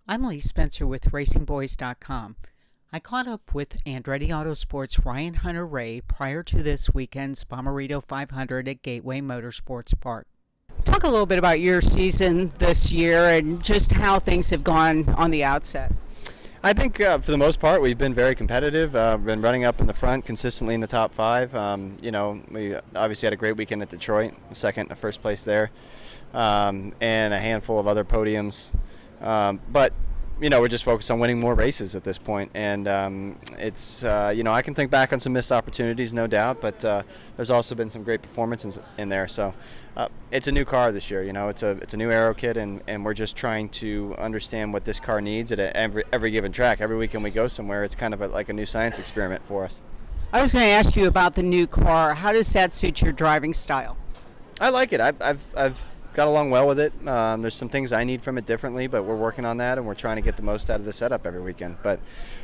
I'm Lee Spencer with RacinBoys.com. I caught up with Andretti Autosport's Ryan Hunter-Reay prior to this weekend's Bommarito 500 at Gateway Motorsports Park. Talk a little bit about your season this year and just how things have gone on the outset. I think for the most part we've been very competitive. Been running up in the front consistently in the top five. We obviously had a great weekend at Detroit, second and first place there, and a handful of other podiums. But we're just focused on winning more races at this point, and I can think back on some missed opportunities, no doubt, but there's also been some great performances in there. So it's a new car this year. It's a new aero kit, and we're just trying to understand what this car needs at every given track. Every weekend we go somewhere, it's kind of like a new science experiment for us. I was going to ask you about the new car. How does that suit your driving style? I like it. I've got along well with it. There's some things I need from it differently, but we're working on that, and we're trying to get the most out of the setup every weekend. But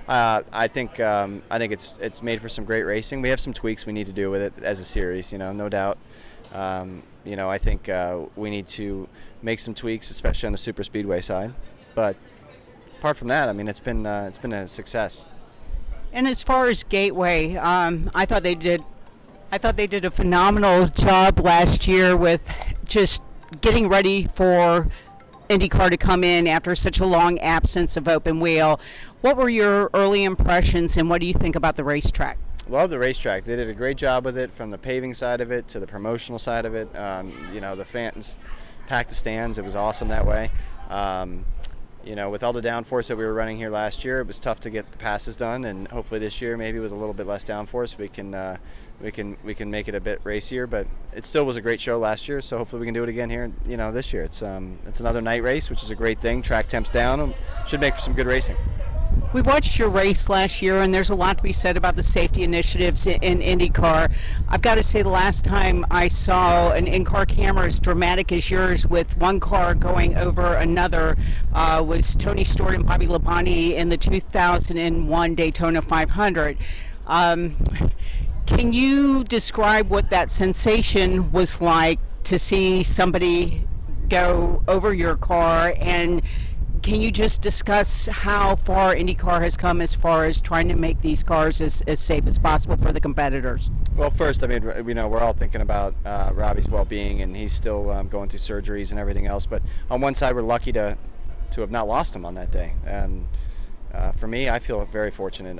I think it's made for some great racing. We have some tweaks we need to do with it as a series, no doubt. I think we need to make some tweaks, especially on the super speedway side. But apart from that, it's been a success. And as far as Gateway, I thought they did a phenomenal job last year with just getting ready for IndyCar to come in after such a long absence of open wheel. What were your early impressions, and what do you think about the racetrack? Love the racetrack. They did a great job with it, from the paving side of it to the promotional side of it. The fans packed the stands. It was awesome that way. With all the downforce that we were running here last year, it was tough to get the passes done, and hopefully this year, maybe with a little bit less downforce, we can make it a bit racier. But it still was a great show last year, so hopefully we can do it again here. This year it's another night race, which is a great thing. Track temps down, should make for some good racing. We watched your race last year, and there's a lot to be said about the safety initiatives in IndyCar. I've got to say, the last time I saw an in-car camera as dramatic as yours with one car going over another was Tony Stewart and Bobby Labonte in the 2001 Daytona 500. Can you describe what that sensation was like to see somebody go over your car, and can you just discuss how far IndyCar has come as far as trying to make these cars as safe as possible for the competitors? Well, first, we're all thinking about Robbie's well-being, and he's still going through surgeries and everything else. But on one side, we're lucky to have not lost him on that day. And for me, I feel very fortunate.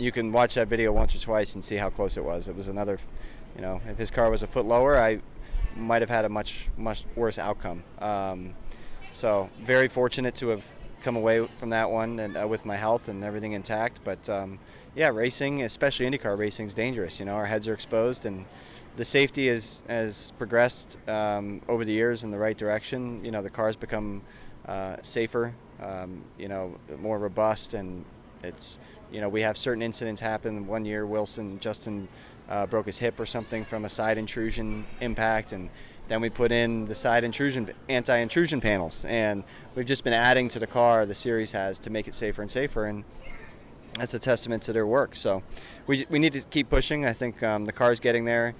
You can watch that video once or twice and see how close it was. It was another, if his car was a foot lower, I might have had a much, much worse outcome. So very fortunate to have come away from that one and with my health and everything intact. But racing, especially IndyCar racing, is dangerous. Our heads are exposed, and the safety has progressed over the years in the right direction. The cars become safer, more robust, and it's we have certain incidents happen. One year, Justin broke his hip or something from a side intrusion impact, and then we put in the side anti-intrusion panels, and we've just been adding to the car, the series has, to make it safer and safer, and that's a testament to their work. So we need to keep pushing. I think the car's getting there.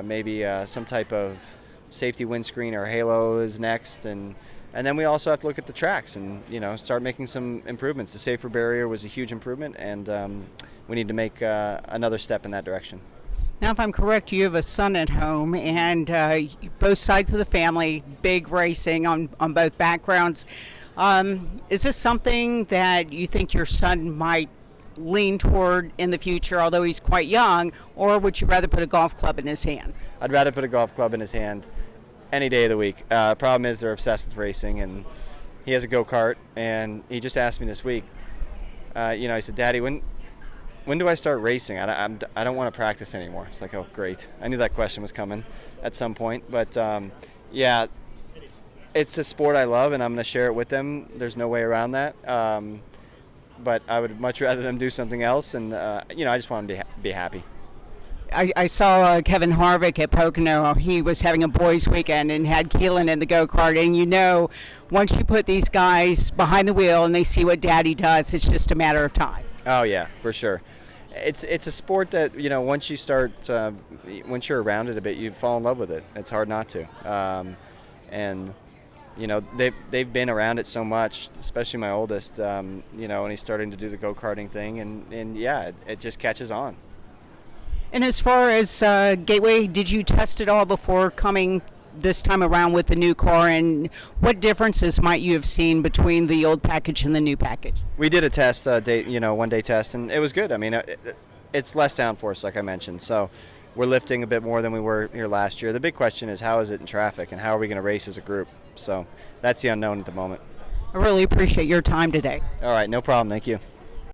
Maybe some type of safety windscreen or halo is next, and then we also have to look at the tracks and start making some improvements. The safer barrier was a huge improvement, and we need to make another step in that direction. Now, if I'm correct, you have a son at home, and both sides of the family, big racing on both backgrounds. Is this something that you think your son might lean toward in the future, although he's quite young, or would you rather put a golf club in his hand? I'd rather put a golf club in his hand any day of the week. Problem is they're obsessed with racing, and he has a go-kart, and he just asked me this week, he said, "Daddy, when do I start racing? I don't want to practice anymore." It's like, oh, great. I knew that question was coming at some point. But, it's a sport I love, and I'm going to share it with them. There's no way around that. But I would much rather them do something else, and, I just want them to be happy. I saw Kevin Harvick at Pocono. He was having a boys' weekend and had Keelan in the go-kart. And once you put these guys behind the wheel and they see what Daddy does, it's just a matter of time. Oh, yeah, for sure. It's a sport that, once once you're around it a bit, you fall in love with it. It's hard not to. And they've been around it so much, especially my oldest, and he's starting to do the go-karting thing, and yeah, it just catches on. And as far as Gateway, did you test it all before coming this time around with the new car, and what differences might you have seen between the old package and the new package? We did a test, one-day test, and it was good. I mean, it's less downforce, like I mentioned, so we're lifting a bit more than we were here last year. The big question is, how is it in traffic, and how are we going to race as a group? So that's the unknown at the moment. I really appreciate your time today. All right, no problem. Thank you.